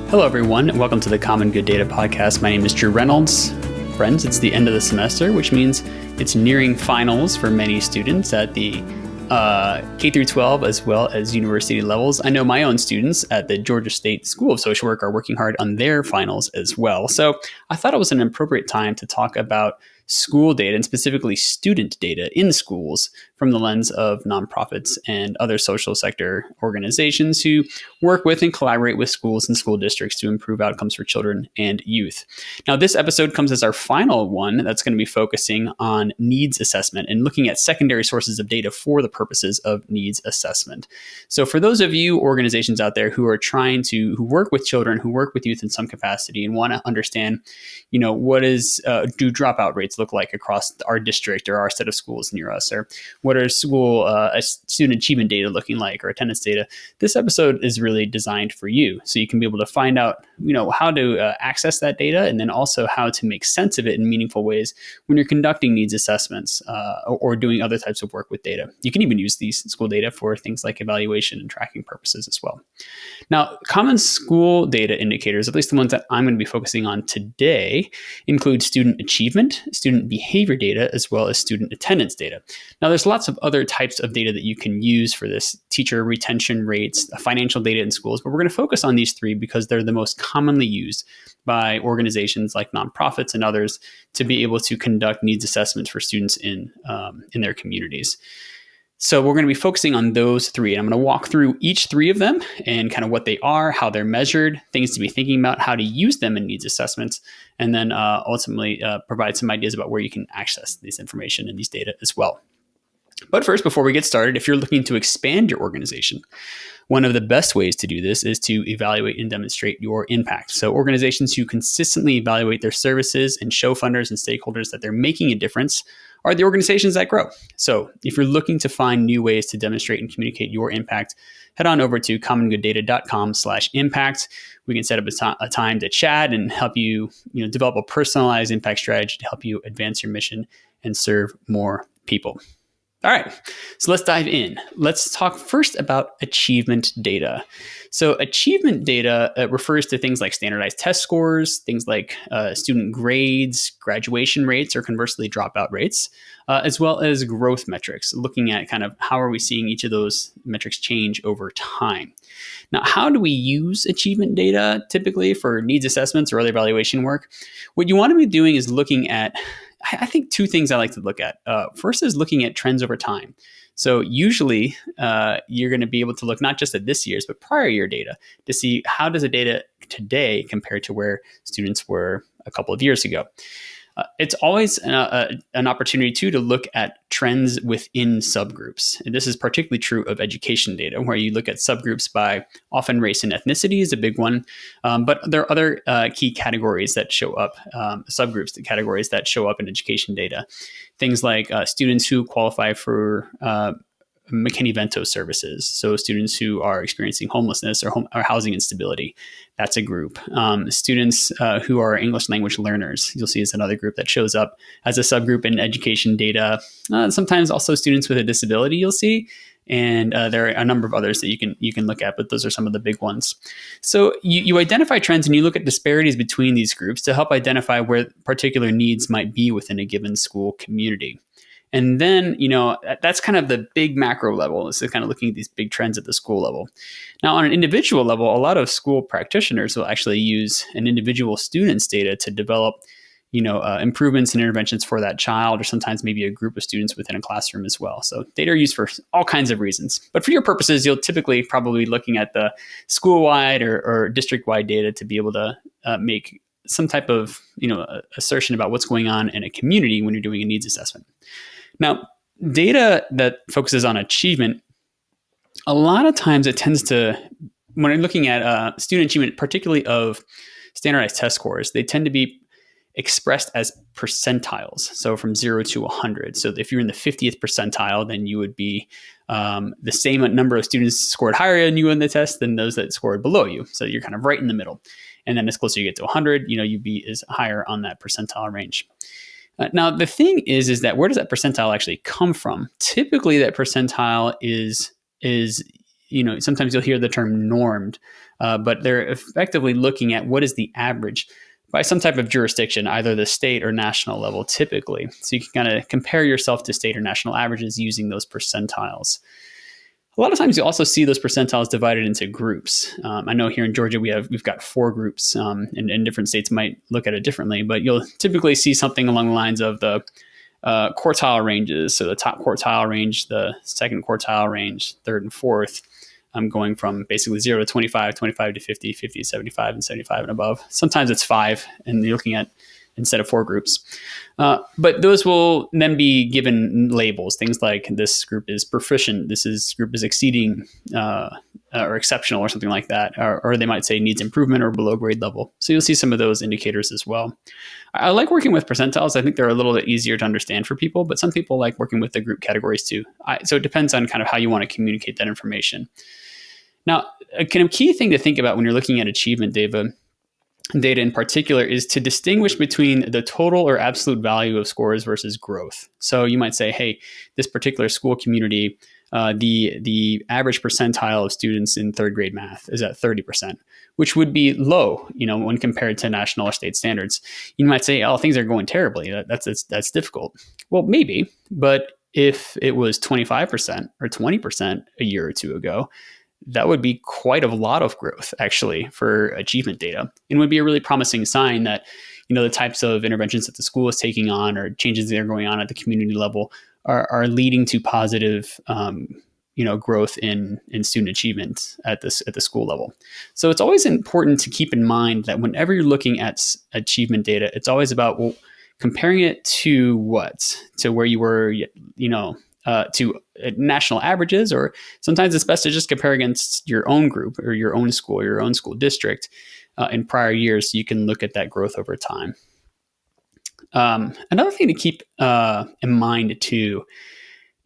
Hello, everyone, and welcome to the Common Good Data Podcast. My name is Drew Reynolds. Friends, it's the end of the semester, which means it's nearing finals for many students at the K through 12 as well as university levels. I know my own students at the Georgia State School of Social Work are working hard on their finals as well. So I thought it was an appropriate time to talk about school data and specifically student data in schools from the lens of nonprofits and other social sector organizations who work with and collaborate with schools and school districts to improve outcomes for children and youth. Now, this episode comes as our final one that's going to be focusing on needs assessment and looking at secondary sources of data for the purposes of needs assessment. So for those of you organizations out there who are who work with children, who work with youth in some capacity and want to understand, what do dropout rates look like across our district or our set of schools near us, or what are school student achievement data looking like, or attendance data, this episode is really designed for you. So you can be able to find out, how to access that data, and then also how to make sense of it in meaningful ways when you're conducting needs assessments or doing other types of work with data. You can even use these school data for things like evaluation and tracking purposes as well. Now, common school data indicators, at least the ones that I'm going to be focusing on today, include student achievement, student behavior data, as well as student attendance data. Now, there's lots of other types of data that you can use for this: teacher retention rates, financial data in schools, but we're going to focus on these three because they're the most commonly used by organizations like nonprofits and others to be able to conduct needs assessments for students in their communities. So we're going to be focusing on those three, and I'm going to walk through each three of them and kind of what they are, how they're measured, things to be thinking about, how to use them in needs assessments, and then ultimately provide some ideas about where you can access this information and these data as well. But first, before we get started, if you're looking to expand your organization, one of the best ways to do this is to evaluate and demonstrate your impact. So organizations who consistently evaluate their services and show funders and stakeholders that they're making a difference are the organizations that grow. So if you're looking to find new ways to demonstrate and communicate your impact, head on over to commongooddata.com/impact. We can set up a time to chat and help you, develop a personalized impact strategy to help you advance your mission and serve more people. All right, so let's dive in. Let's talk first about achievement data. So achievement data refers to things like standardized test scores, things like student grades, graduation rates, or conversely dropout rates, as well as growth metrics, looking at kind of how are we seeing each of those metrics change over time. Now, how do we use achievement data typically for needs assessments or other evaluation work? What you want to be doing is looking at, I think, two things I like to look at. First is looking at trends over time. So usually you're going to be able to look not just at this year's, but prior year data to see how does the data today compare to where students were a couple of years ago. It's always an opportunity, too, to look at trends within subgroups. And this is particularly true of education data, where you look at subgroups by often race and ethnicity is a big one. But there are other key categories that show up, categories that show up in education data. Things like students who qualify for McKinney-Vento services. So students who are experiencing homelessness or housing instability, that's a group. Students who are English language learners, you'll see is another group that shows up as a subgroup in education data. Sometimes also students with a disability you'll see. And there are a number of others that you can look at, but those are some of the big ones. So you identify trends and you look at disparities between these groups to help identify where particular needs might be within a given school community. And then, that's kind of the big macro level. Is kind of looking at these big trends at the school level. Now, on an individual level, a lot of school practitioners will actually use an individual student's data to develop, improvements and interventions for that child, or sometimes maybe a group of students within a classroom as well. So data are used for all kinds of reasons. But for your purposes, you'll typically probably be looking at the school-wide or district-wide data to be able to make some type of, assertion about what's going on in a community when you're doing a needs assessment. Now, data that focuses on achievement, a lot of times it tends to, when I'm looking at student achievement, particularly of standardized test scores, they tend to be expressed as percentiles. So from 0 to 100. So if you're in the 50th percentile, then you would be the same number of students scored higher than you in the test than those that scored below you. So you're kind of right in the middle. And then as closer you get to 100, you'd be as higher on that percentile range. Now, the thing is that where does that percentile actually come from? Typically, that percentile is sometimes you'll hear the term normed, but they're effectively looking at what is the average by some type of jurisdiction, either the state or national level typically. So you can kind of compare yourself to state or national averages using those percentiles. A lot of times you also see those percentiles divided into groups. I know here in Georgia we've got 4 groups, and different states might look at it differently, but you'll typically see something along the lines of the quartile ranges. So the top quartile range, the second quartile range, third and fourth. I'm going from basically 0 to 25, 25 to 50, 50 to 75, and 75 and above. Sometimes it's 5, and you're looking at instead of 4 groups. But those will then be given labels, things like this group is proficient, group is exceeding or exceptional or something like that. Or they might say needs improvement or below grade level. So you'll see some of those indicators as well. I like working with percentiles. I think they're a little bit easier to understand for people, but some people like working with the group categories too. So it depends on kind of how you want to communicate that information. Now, a kind of key thing to think about when you're looking at achievement data in particular is to distinguish between the total or absolute value of scores versus growth. So you might say, hey, this particular school community, the average percentile of students in third grade math is at 30%, which would be low, when compared to national or state standards. You might say, oh, things are going terribly. That's difficult. Well, maybe, but if it was 25% or 20% a year or two ago, that would be quite a lot of growth actually for achievement data, and would be a really promising sign that the types of interventions that the school is taking on or changes that are going on at the community level are leading to positive growth in student achievement at the school level. So it's always important to keep in mind that whenever you're looking at achievement data, it's always about comparing it to where you were to national averages, or sometimes it's best to just compare against your own group or your own school or your own school district in prior years, so you can look at that growth over time. Another thing to keep in mind too,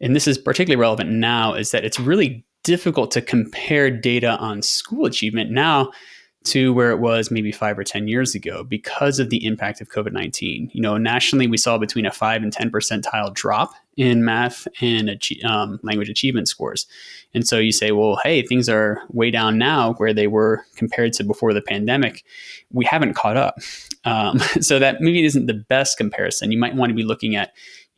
and this is particularly relevant now, is that it's really difficult to compare data on school achievement now to where it was maybe 5 or 10 years ago because of the impact of COVID-19. Nationally, we saw between a 5 and 10 percentile drop in math and language achievement scores. And so you say, well, hey, things are way down now where they were compared to before the pandemic. We haven't caught up. So that maybe isn't the best comparison. You might want to be looking at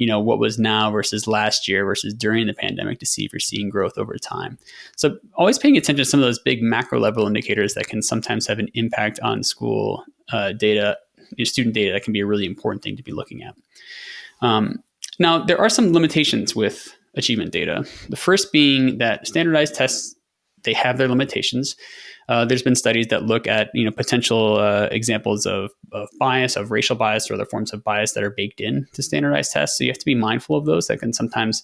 what was now versus last year versus during the pandemic to see if you're seeing growth over time. So always paying attention to some of those big macro level indicators that can sometimes have an impact on school data, student data, that can be a really important thing to be looking at. Now, there are some limitations with achievement data. The first being that standardized tests, they have their limitations. There's been studies that look at potential examples of bias, of racial bias, or other forms of bias that are baked in to standardized tests. So you have to be mindful of those. That can sometimes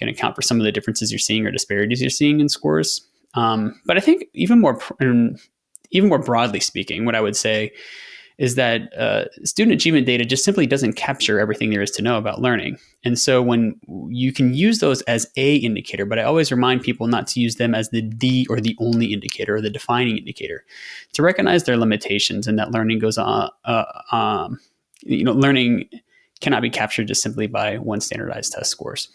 account for some of the differences you're seeing or disparities you're seeing in scores. But I think even more broadly speaking, what I would say is that student achievement data just simply doesn't capture everything there is to know about learning. And so when you can use those as a indicator, but I always remind people not to use them as the or the only indicator or the defining indicator, to recognize their limitations and that learning goes on, learning cannot be captured just simply by one standardized test scores.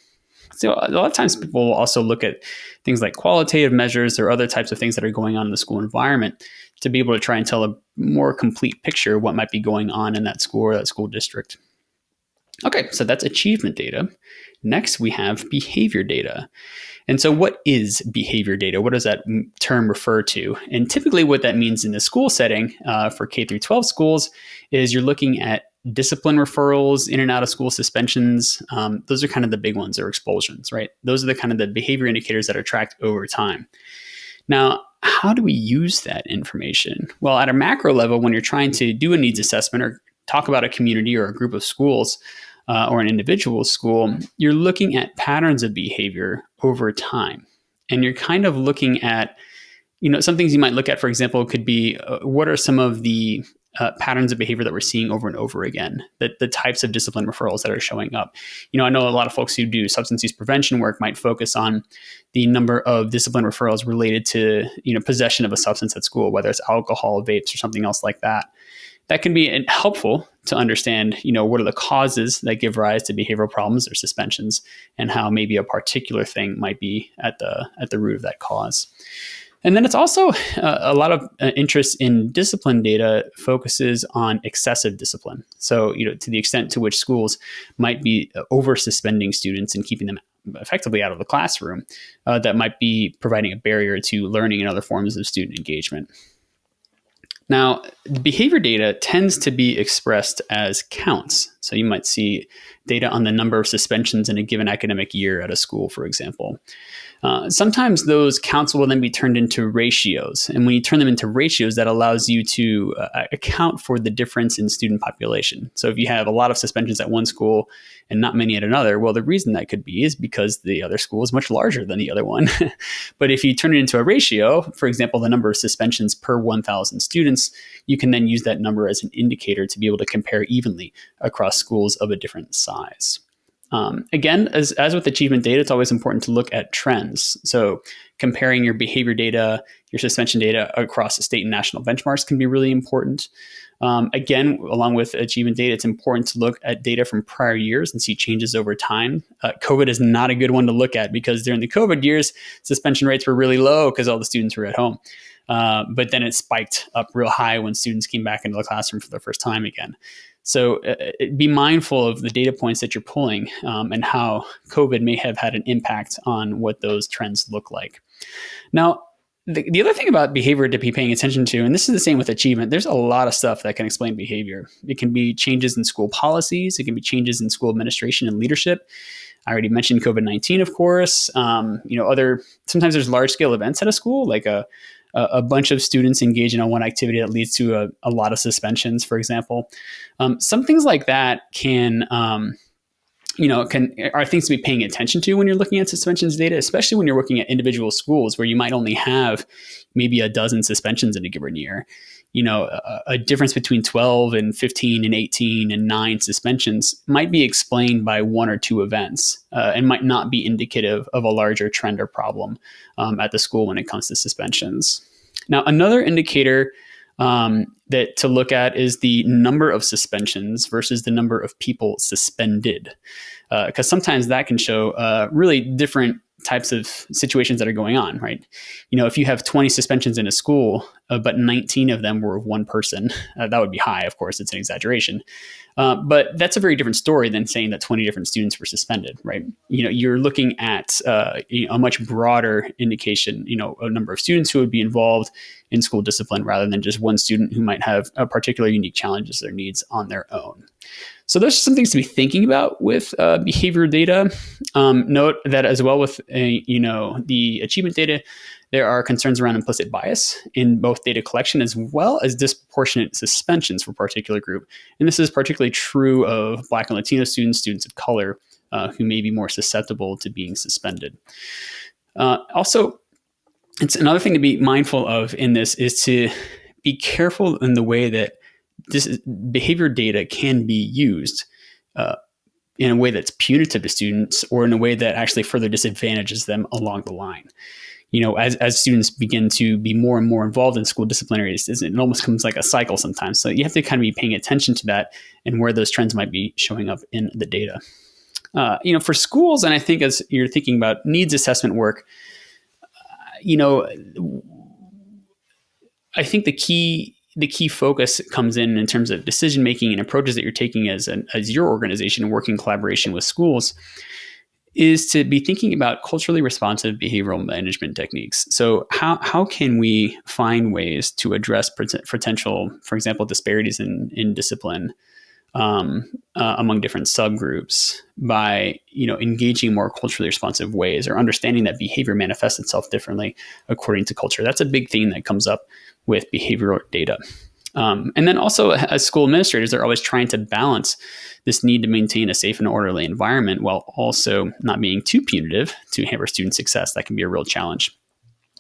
So a lot of times people will also look at things like qualitative measures or other types of things that are going on in the school environment to be able to try and tell a more complete picture of what might be going on in that school or that school district. Okay, so that's achievement data. Next, we have behavior data. And so what is behavior data? What does that term refer to? And typically what that means in the school setting for K through 12 schools is you're looking at discipline referrals, in and out of school suspensions. Those are kind of the big ones, or expulsions, right? Those are the kind of the behavior indicators that are tracked over time. Now, how do we use that information? Well, at a macro level, when you're trying to do a needs assessment or talk about a community or a group of schools or an individual school, you're looking at patterns of behavior over time. And you're kind of looking at, some things you might look at, for example, could be what are some of the patterns of behavior that we're seeing over and over again, the types of discipline referrals that are showing up. I know a lot of folks who do substance use prevention work might focus on the number of discipline referrals related to, possession of a substance at school, whether it's alcohol, vapes, or something else like that. that can be helpful to understand, what are the causes that give rise to behavioral problems or suspensions, and how maybe a particular thing might be at the root of that cause. And then it's also a lot of interest in discipline data focuses on excessive discipline. So, to the extent to which schools might be over suspending students and keeping them effectively out of the classroom, that might be providing a barrier to learning and other forms of student engagement. Now, behavior data tends to be expressed as counts. So you might see data on the number of suspensions in a given academic year at a school, for example. Sometimes those counts will then be turned into ratios. And when you turn them into ratios, that allows you to account for the difference in student population. So if you have a lot of suspensions at one school and not many at another, well, the reason that could be is because the other school is much larger than the other one. But if you turn it into a ratio, for example, the number of suspensions per 1,000 students, you can then use that number as an indicator to be able to compare evenly across schools of a different size. Again, as with achievement data, it's always important to look at trends. So comparing your behavior data, your suspension data across state and national benchmarks can be really important. Again, along with achievement data, it's important to look at data from prior years and see changes over time. COVID is not a good one to look at because during the COVID years, suspension rates were really low because all the students were at home. But then it spiked up real high when students came back into the classroom for the first time again. So be mindful of the data points that you're pulling and how COVID may have had an impact on what those trends look like. Now, the other thing about behavior to be paying attention to, and this is the same with achievement, there's a lot of stuff that can explain behavior. It can be changes in school policies. It can be changes in school administration and leadership. I already mentioned COVID-19, of course. Sometimes there's large scale events at a school, like a bunch of students engaging on one activity that leads to a lot of suspensions, for example. Some things like that are things to be paying attention to when you're looking at suspensions data, especially when you're looking at individual schools where you might only have maybe a dozen suspensions in a given year. A difference between 12 and 15 and 18 and 9 suspensions might be explained by one or two events and might not be indicative of a larger trend or problem at the school when it comes to suspensions. Now, another indicator that to look at is the number of suspensions versus the number of people suspended, because sometimes that can show really different types of situations that are going on, right? If you have 20 suspensions in a school, but 19 of them were of one person, that would be high. Of course, it's an exaggeration. But that's a very different story than saying that 20 different students were suspended, right? You're looking at a much broader indication, a number of students who would be involved in school discipline rather than just one student who might have a particular unique challenges or needs on their own. So there's some things to be thinking about with behavior data. Note that as well with the achievement data, there are concerns around implicit bias in both data collection as well as disproportionate suspensions for a particular group. And this is particularly true of Black and Latino students of color, who may be more susceptible to being suspended. Also, it's another thing to be mindful of in this is to be careful in the way that this behavior data can be used in a way that's punitive to students or in a way that actually further disadvantages them along the line. As students begin to be more and more involved in school disciplinary, it almost comes like a cycle sometimes. So you have to kind of be paying attention to that and where those trends might be showing up in the data. For schools, and I think as you're thinking about needs assessment work, I think the key focus comes in terms of decision making and approaches that you're taking as your organization working in collaboration with schools, is to be thinking about culturally responsive behavioral management techniques. So how can we find ways to address potential, for example, disparities in discipline among different subgroups by engaging more culturally responsive ways, or understanding that behavior manifests itself differently according to culture. That's a big theme that comes up with behavioral data. And then also, as school administrators, they're always trying to balance this need to maintain a safe and orderly environment while also not being too punitive to hamper student success. That can be a real challenge.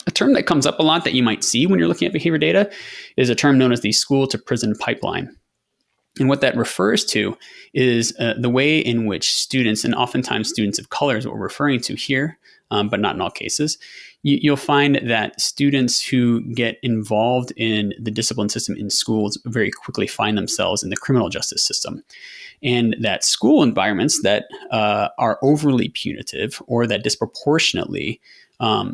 A term that comes up a lot that you might see when you're looking at behavior data is a term known as the school to prison pipeline. And what that refers to is the way in which students, and oftentimes students of color is what we're referring to here, but not in all cases, you'll find that students who get involved in the discipline system in schools very quickly find themselves in the criminal justice system. And that school environments that are overly punitive or that disproportionately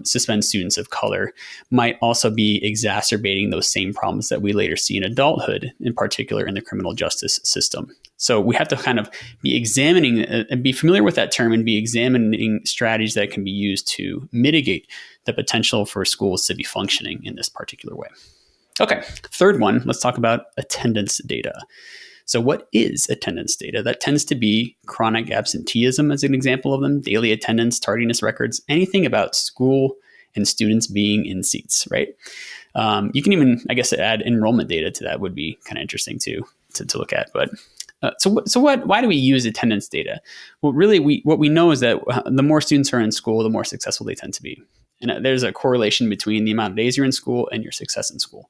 suspend students of color might also be exacerbating those same problems that we later see in adulthood, in particular in the criminal justice system. So we have to kind of be examining and be familiar with that term and be examining strategies that can be used to mitigate the potential for schools to be functioning in this particular way. Okay, third one, let's talk about attendance data. So what is attendance data? That tends to be chronic absenteeism as an example of them, daily attendance, tardiness records, anything about school and students being in seats, right? You can even, I guess, add enrollment data to that would be kind of interesting to look at. But why do we use attendance data? Well, really, what we know is that the more students are in school, the more successful they tend to be. And there's a correlation between the amount of days you're in school and your success in school.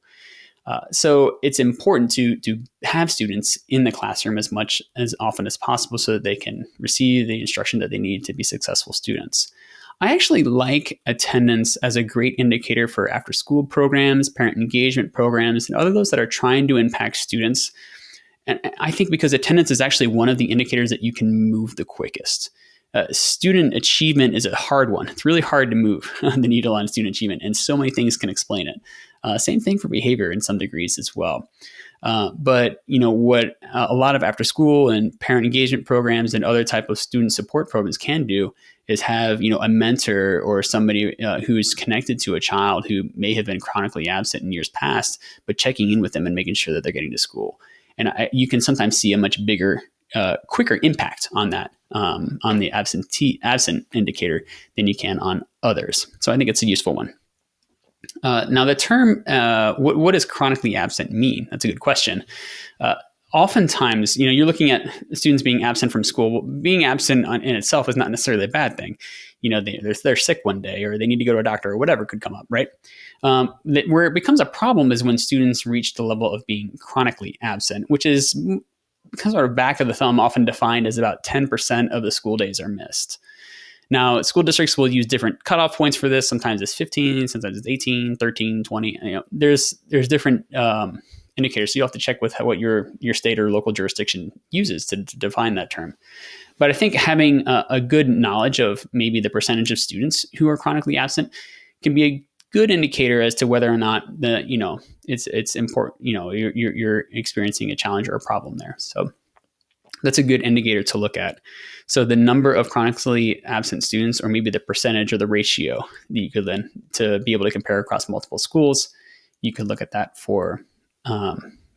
So it's important to have students in the classroom as often as possible so that they can receive the instruction that they need to be successful students. I actually like attendance as a great indicator for after-school programs, parent engagement programs, and other those that are trying to impact students. And I think because attendance is actually one of the indicators that you can move the quickest. Student achievement is a hard one. It's really hard to move the needle on student achievement, and so many things can explain it. Same thing for behavior in some degrees as well. But what a lot of after school and parent engagement programs and other type of student support programs can do is have a mentor or somebody who's connected to a child who may have been chronically absent in years past, but checking in with them and making sure that they're getting to school. And you can sometimes see a much bigger, quicker impact on that, on the absent indicator than you can on others. So I think it's a useful one. Now, the term, what does chronically absent mean? That's a good question. Oftentimes, you're looking at students being absent from school. Being absent in itself is not necessarily a bad thing. They're sick one day, or they need to go to a doctor, or whatever could come up, right? Where it becomes a problem is when students reach the level of being chronically absent, which is kind of back of the thumb, often defined as about 10% of the school days are missed. Now, school districts will use different cutoff points for this. Sometimes it's 15, sometimes it's 18, 13, 20. There's different indicators. So you'll have to check with what your state or local jurisdiction uses to define that term. But I think having a good knowledge of maybe the percentage of students who are chronically absent can be a good indicator as to whether or not it's important. You're experiencing a challenge or a problem there. So that's a good indicator to look at. So the number of chronically absent students, or maybe the percentage or the ratio that you could then, to be able to compare across multiple schools, you could look at that for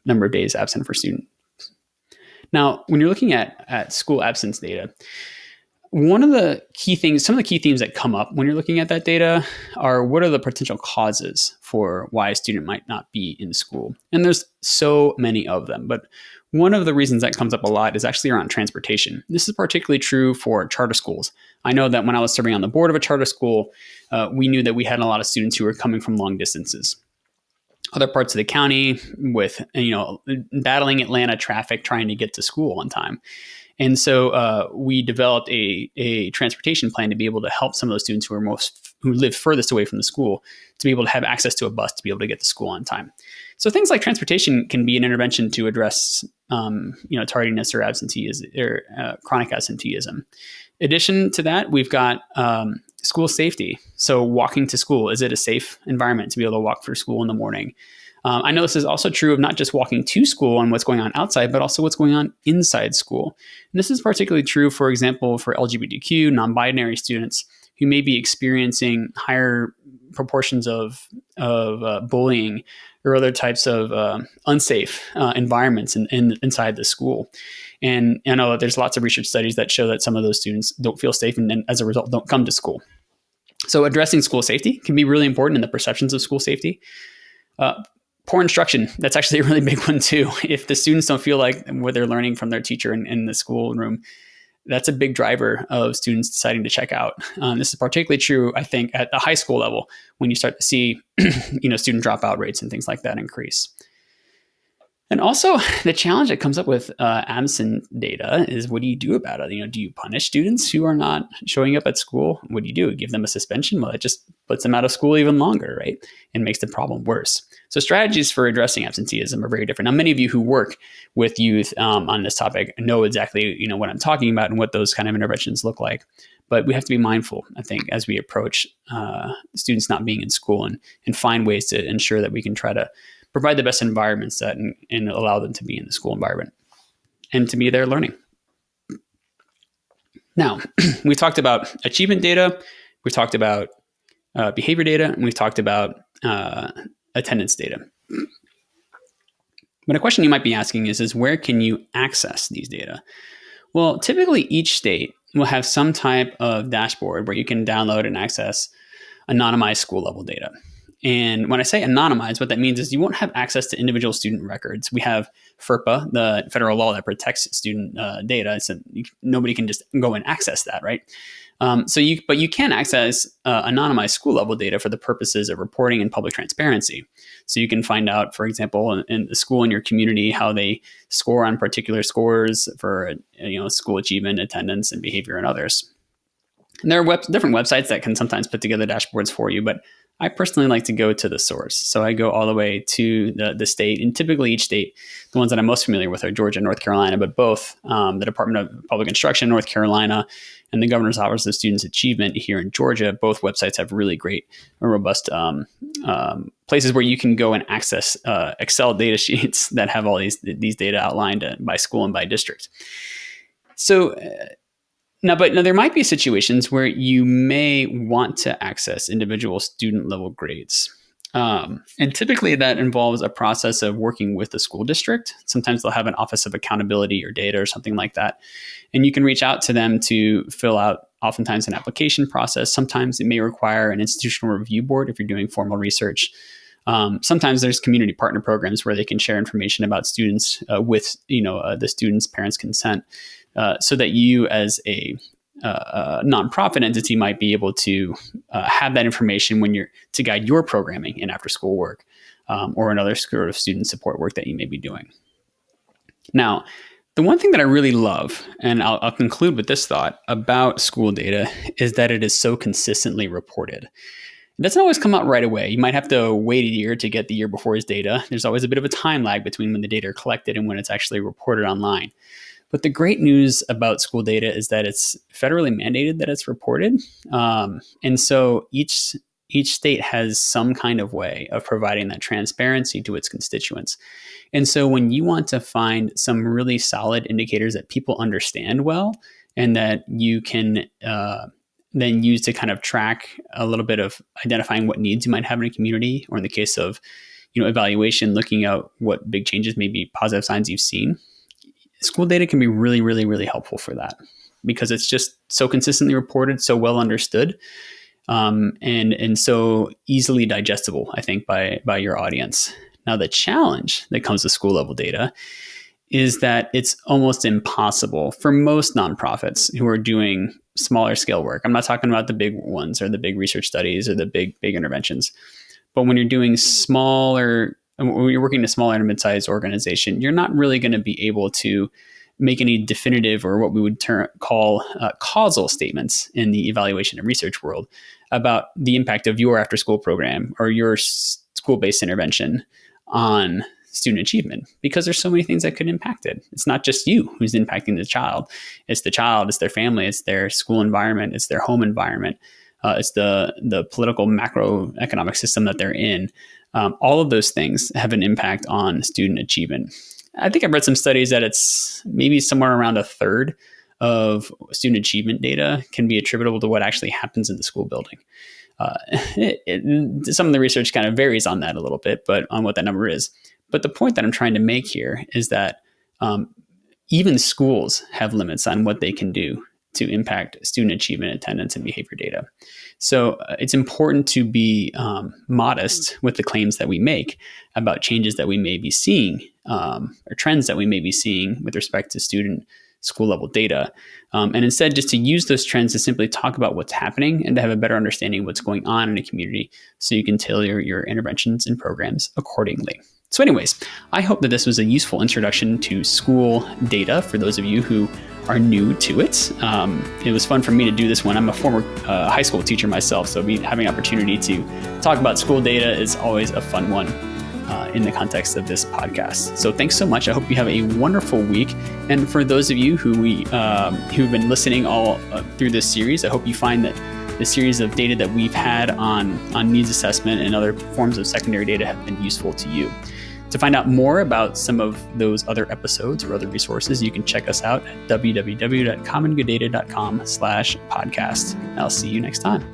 number of days absent for students. Now, when you're looking at school absence data, some of the key themes that come up when you're looking at that data are what are the potential causes for why a student might not be in school? And there's so many of them, but one of the reasons that comes up a lot is actually around transportation. This is particularly true for charter schools. I know that when I was serving on the board of a charter school, we knew that we had a lot of students who were coming from long distances. Other parts of the county with, battling Atlanta traffic, trying to get to school on time. And so we developed a transportation plan to be able to help some of those students who live furthest away from the school to be able to have access to a bus to be able to get to school on time. So things like transportation can be an intervention to address, tardiness or absenteeism or chronic absenteeism. In addition to that, we've got school safety. So walking to school, is it a safe environment to be able to walk through school in the morning? I know this is also true of not just walking to school and what's going on outside, but also what's going on inside school. And this is particularly true, for example, for LGBTQ, non-binary students who may be experiencing higher proportions of bullying or other types of unsafe environments inside the school. And I know that there's lots of research studies that show that some of those students don't feel safe and as a result don't come to school. So addressing school safety can be really important in the perceptions of school safety. Poor instruction, that's actually a really big one too. If the students don't feel like what they're learning from their teacher in the schoolroom, that's a big driver of students deciding to check out. This is particularly true, I think, at the high school level when you start to see, student dropout rates and things like that increase. And also, the challenge that comes up with absent data is, what do you do about it? Do you punish students who are not showing up at school? What do you do? Give them a suspension? Well, it just puts them out of school even longer, right? And makes the problem worse. So strategies for addressing absenteeism are very different. Now, many of you who work with youth on this topic know exactly what I'm talking about and what those kind of interventions look like. But we have to be mindful, I think, as we approach students not being in school, and find ways to ensure that we can try to provide the best environments that and allow them to be in the school environment and to be there learning. Now, we talked about achievement data, we talked about behavior data, and we've talked about attendance data. But a question you might be asking is where can you access these data? Well, typically each state will have some type of dashboard where you can download and access anonymized school level data. And when I say anonymized, what that means is you won't have access to individual student records. We have FERPA, the federal law that protects student data, so nobody can just go and access that, right? But you can access anonymized school level data for the purposes of reporting and public transparency. So you can find out, for example, in the school in your community, how they score on particular scores for school achievement, attendance, and behavior, and others. And there are different websites that can sometimes put together dashboards for you, but I personally like to go to the source. So I go all the way to the state, and typically each state, the ones that I'm most familiar with are Georgia and North Carolina, but both the Department of Public Instruction in North Carolina and the Governor's Office of Students Achievement here in Georgia, both websites have really great and robust places where you can go and access Excel data sheets that have all these data outlined by school and by district. So Now, there might be situations where you may want to access individual student level grades. And typically that involves a process of working with the school district. Sometimes they'll have an Office of Accountability or Data or something like that. And you can reach out to them to fill out oftentimes an application process. Sometimes it may require an institutional review board if you're doing formal research. Sometimes there's community partner programs where they can share information about students with the students' parents' consent. So that you as a nonprofit entity might be able to have that information to guide your programming in after school work or another sort of student support work that you may be doing. Now, the one thing that I really love, and I'll conclude with this thought about school data, is that it is so consistently reported. It doesn't always come out right away. You might have to wait a year to get the year before's data. There's always a bit of a time lag between when the data are collected and when it's actually reported online. But the great news about school data is that it's federally mandated that it's reported. And so each state has some kind of way of providing that transparency to its constituents. And so when you want to find some really solid indicators that people understand well and that you can then use to kind of track a little bit of identifying what needs you might have in a community, or in the case of evaluation, looking at what big changes, maybe positive signs you've seen, school data can be really, really, really helpful for that, because it's just so consistently reported, so well understood, and so easily digestible, I think, by your audience. Now, the challenge that comes with school level data is that it's almost impossible for most nonprofits who are doing smaller scale work. I'm not talking about the big ones or the big research studies or the big interventions, but when you're doing smaller, when you're working in a smaller and mid-sized organization, you're not really going to be able to make any definitive, or what we would call causal statements in the evaluation and research world about the impact of your after-school program or your school-based intervention on student achievement, because there's so many things that could impact it. It's not just you who's impacting the child. It's the child, it's their family, it's their school environment, it's their home environment, it's the political macroeconomic system that they're in. All of those things have an impact on student achievement. I think I've read some studies that it's maybe somewhere around a third of student achievement data can be attributable to what actually happens in the school building. Some of the research kind of varies on that a little bit, but on what that number is. But the point that I'm trying to make here is that even schools have limits on what they can do to impact student achievement, attendance, and behavior data. So it's important to be modest with the claims that we make about changes that we may be seeing or trends that we may be seeing with respect to student school level data. And instead, just to use those trends to simply talk about what's happening and to have a better understanding of what's going on in a community so you can tailor your interventions and programs accordingly. So anyways, I hope that this was a useful introduction to school data for those of you who are new to it. It was fun for me to do this one. I'm a former high school teacher myself, so having opportunity to talk about school data is always a fun one in the context of this podcast. So thanks so much. I hope you have a wonderful week. And for those of you who've been listening all through this series, I hope you find that the series of data that we've had on needs assessment and other forms of secondary data have been useful to you. To find out more about some of those other episodes or other resources, you can check us out at www.commongooddata.com/podcast. I'll see you next time.